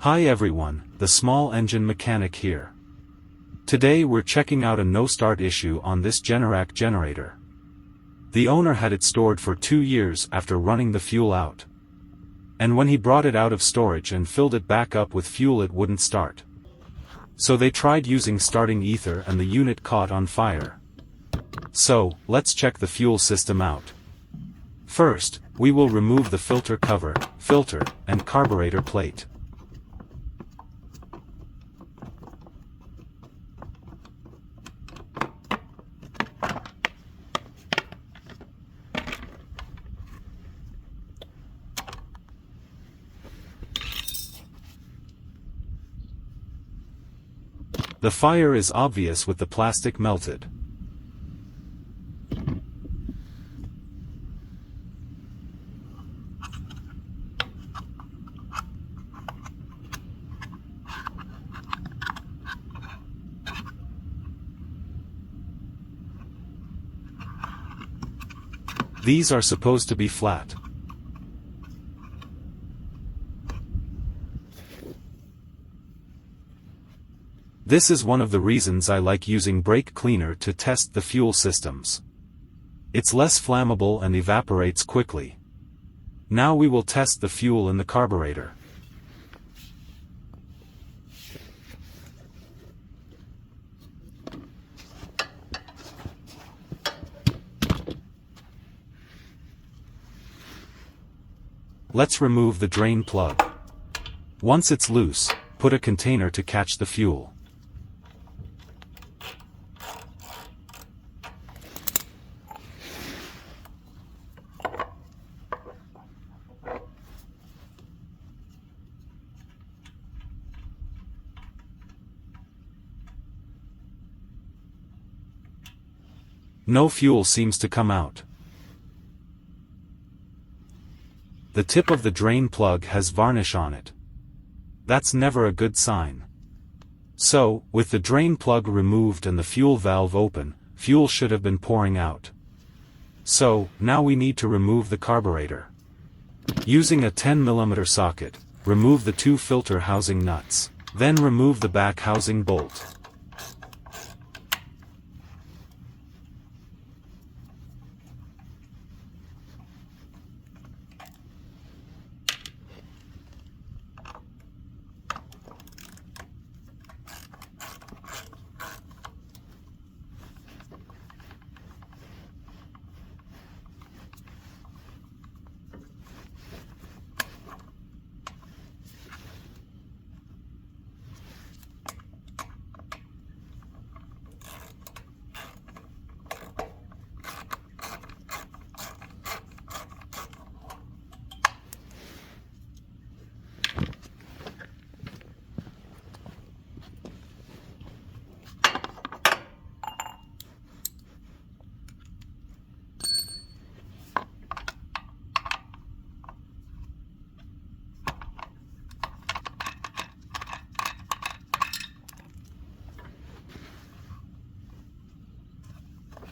Hi everyone, the small engine mechanic here. Today we're checking out a no-start issue on this Generac generator. The owner had it stored for 2 years after running the fuel out. And when he brought it out of storage and filled it back up with fuel, it wouldn't start. So they tried using starting ether and the unit caught on fire. So, let's check the fuel system out. First, we will remove the filter cover, filter, and carburetor plate. The fire is obvious with the plastic melted. These are supposed to be flat. This is one of the reasons I like using brake cleaner to test the fuel systems. It's less flammable and evaporates quickly. Now we will test the fuel in the carburetor. Let's remove the drain plug. Once it's loose, put a container to catch the fuel. No fuel seems to come out. The tip of the drain plug has varnish on it. That's never a good sign. So, with the drain plug removed and the fuel valve open, fuel should have been pouring out. So, now we need to remove the carburetor. Using a 10mm socket, remove the 2 filter housing nuts. Then remove the back housing bolt.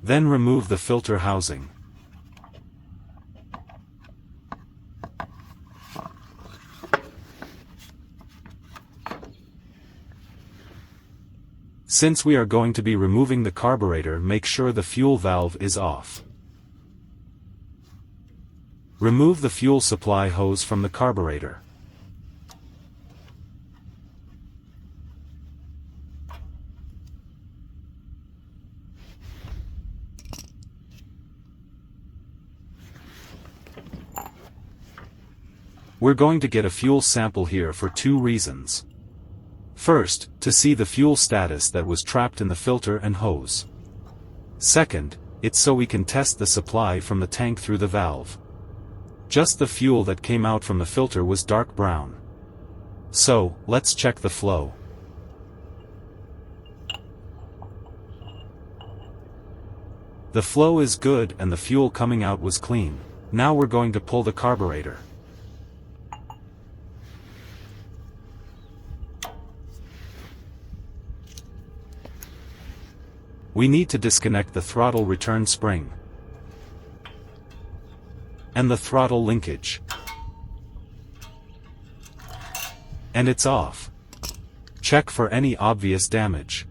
Then remove the filter housing. Since we are going to be removing the carburetor, make sure the fuel valve is off. Remove the fuel supply hose from the carburetor. We're going to get a fuel sample here for 2 reasons. First, to see the fuel status that was trapped in the filter and hose. Second, it's so we can test the supply from the tank through the valve. Just the fuel that came out from the filter was dark brown. So, let's check the flow. The flow is good and the fuel coming out was clean. Now we're going to pull the carburetor. We need to disconnect the throttle return spring and the throttle linkage. And it's off. Check for any obvious damage.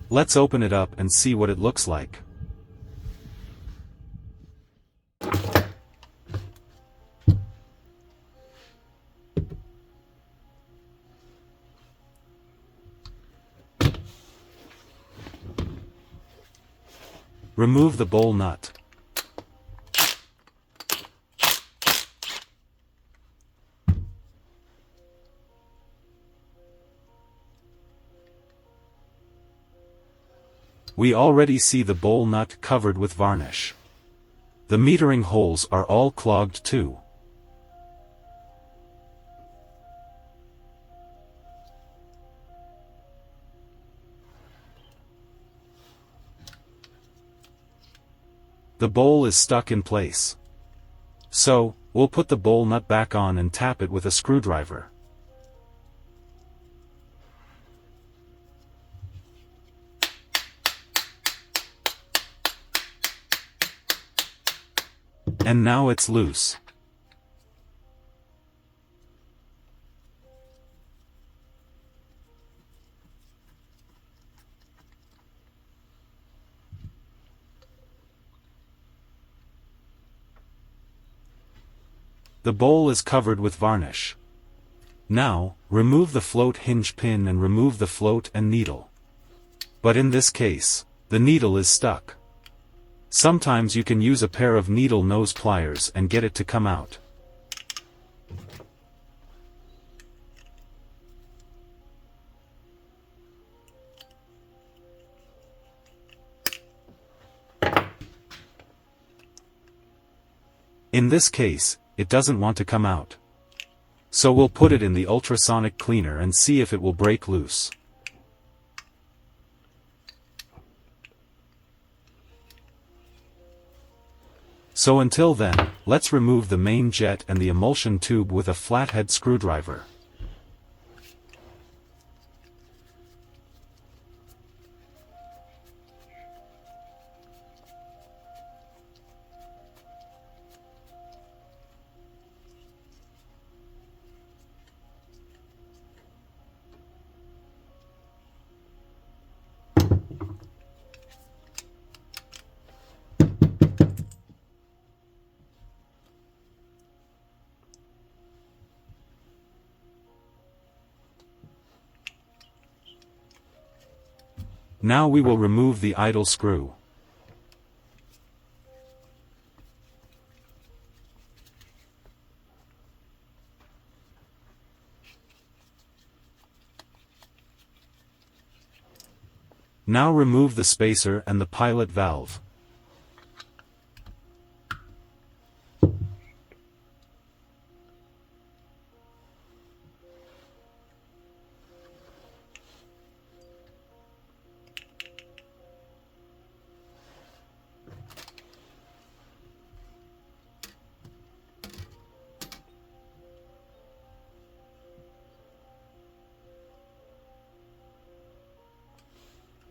Let's open it up and see what it looks like. Remove the bowl nut. We already see the bowl nut covered with varnish. The metering holes are all clogged too. The bowl is stuck in place. So, we'll put the bowl nut back on and tap it with a screwdriver. And now it's loose. The bowl is covered with varnish. Now, remove the float hinge pin and remove the float and needle. But in this case, the needle is stuck. Sometimes you can use a pair of needle nose pliers and get it to come out. In this case, it doesn't want to come out. So we'll put it in the ultrasonic cleaner and see if it will break loose. So until then, let's remove the main jet and the emulsion tube with a flathead screwdriver. Now we will remove the idle screw. Now remove the spacer and the pilot valve.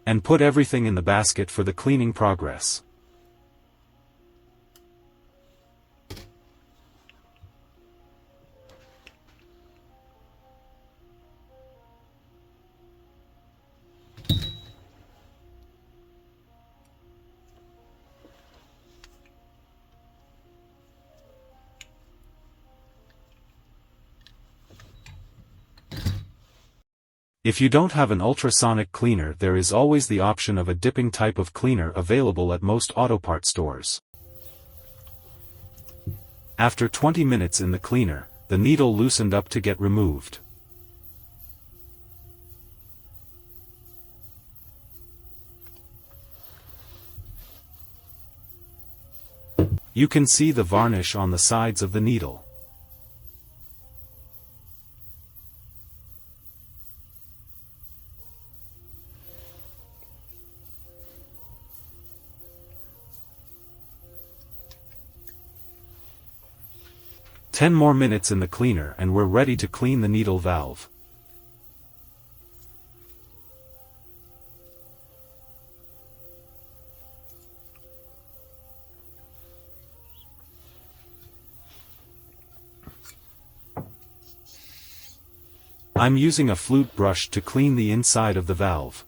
And put everything in the basket for the cleaning progress. If you don't have an ultrasonic cleaner, there is always the option of a dipping type of cleaner available at most auto part stores. After 20 minutes in the cleaner, the needle loosened up to get removed. You can see the varnish on the sides of the needle. Ten more minutes in the cleaner and we're ready to clean the needle valve. I'm using a flute brush to clean the inside of the valve.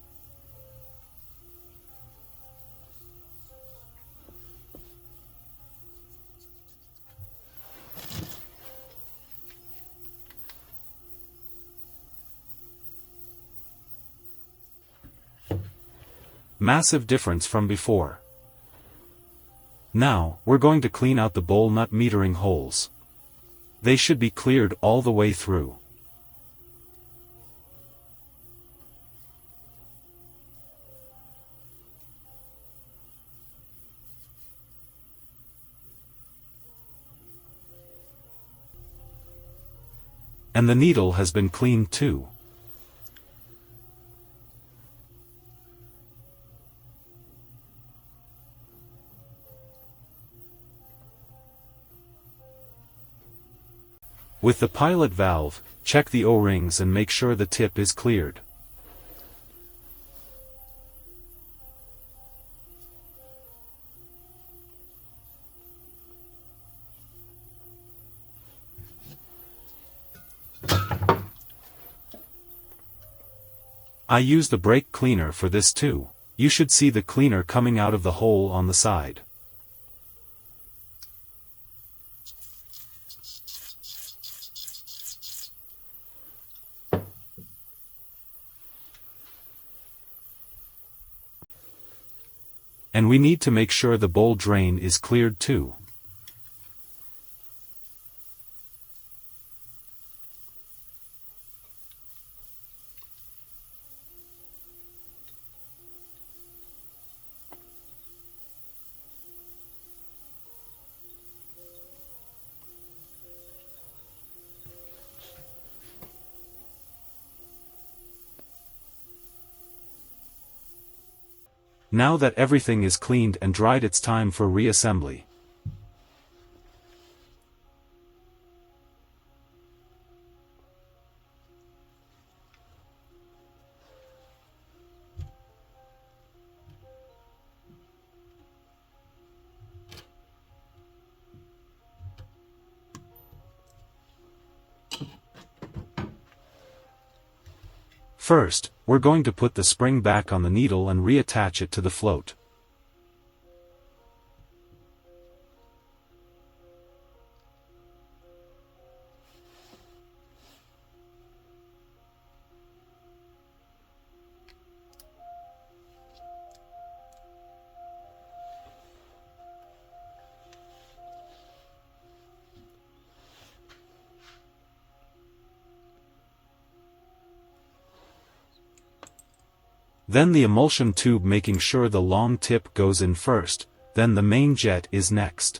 Massive difference from before. Now, we're going to clean out the bowl nut metering holes. They should be cleared all the way through. And the needle has been cleaned too. With the pilot valve, check the O-rings and make sure the tip is cleared. I use the brake cleaner for this too. You should see the cleaner coming out of the hole on the side. And we need to make sure the bowl drain is cleared too. Now that everything is cleaned and dried, it's time for reassembly. First, we're going to put the spring back on the needle and reattach it to the float. Then the emulsion tube, making sure the long tip goes in first, then the main jet is next.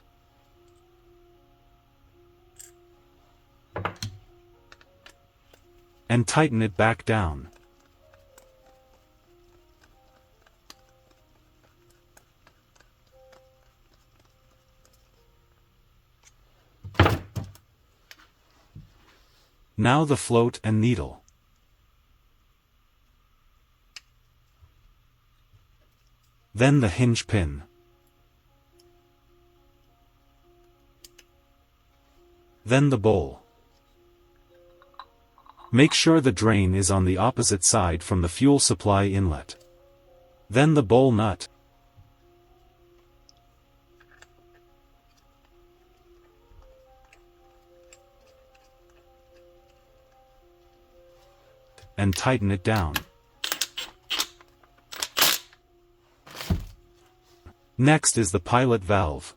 And tighten it back down. Now the float and needle. Then the hinge pin. Then the bowl. Make sure the drain is on the opposite side from the fuel supply inlet. Then the bowl nut. And tighten it down. Next is the pilot valve.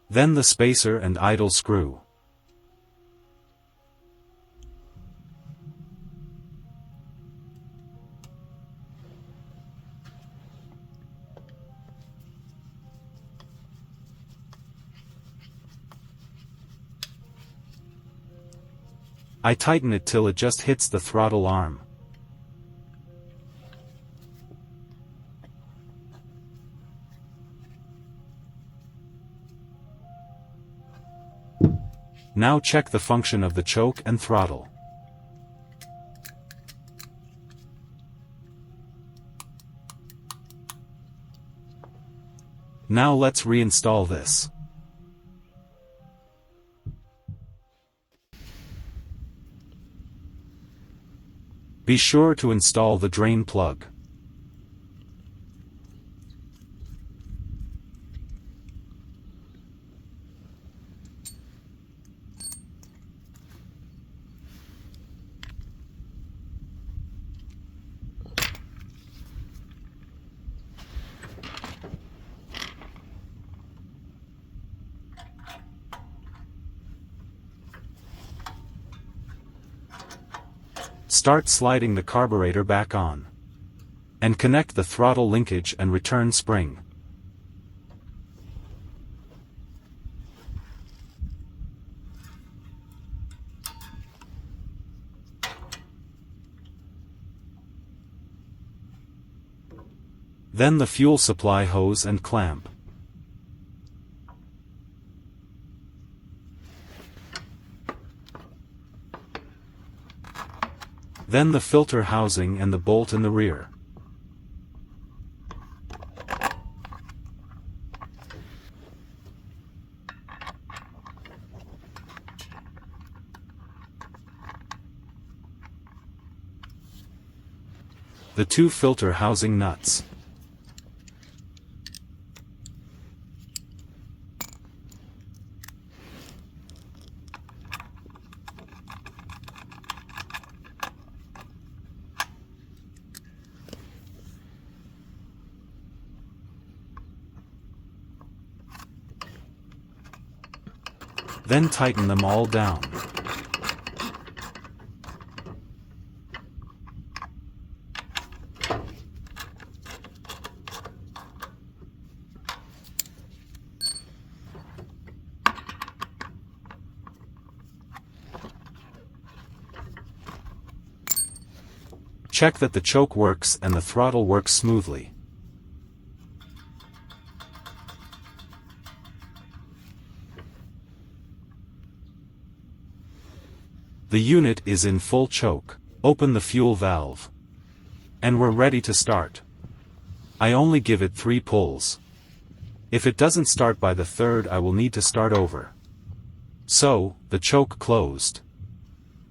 Then the spacer and idle screw. I tighten it till it just hits the throttle arm. Now check the function of the choke and throttle. Now let's reinstall this. Be sure to install the drain plug. Start sliding the carburetor back on. And connect the throttle linkage and return spring. Then the fuel supply hose and clamp. Then the filter housing and the bolt in the rear. The 2 filter housing nuts. Then tighten them all down. Check that the choke works and the throttle works smoothly. The unit is in full choke. Open the fuel valve. And we're ready to start. I only give it 3 pulls. If it doesn't start by the 3rd, I will need to start over. So, the choke closed.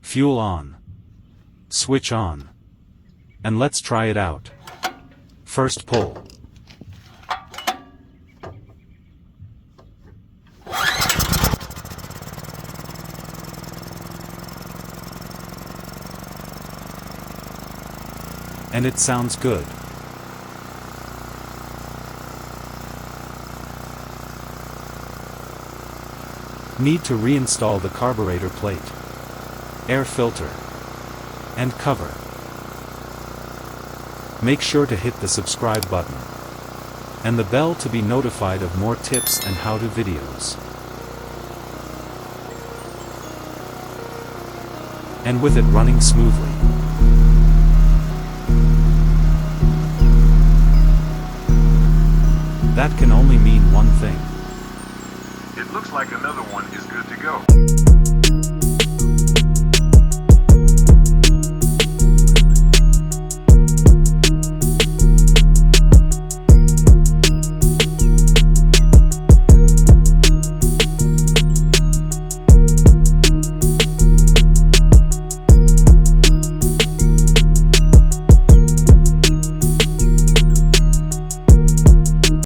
Fuel on. Switch on. And let's try it out. First pull. And it sounds good. Need to reinstall the carburetor plate, air filter, and cover. Make sure to hit the subscribe button and the bell to be notified of more tips and how-to videos. And with it running smoothly, that can only mean one thing. It looks like another one is good to go.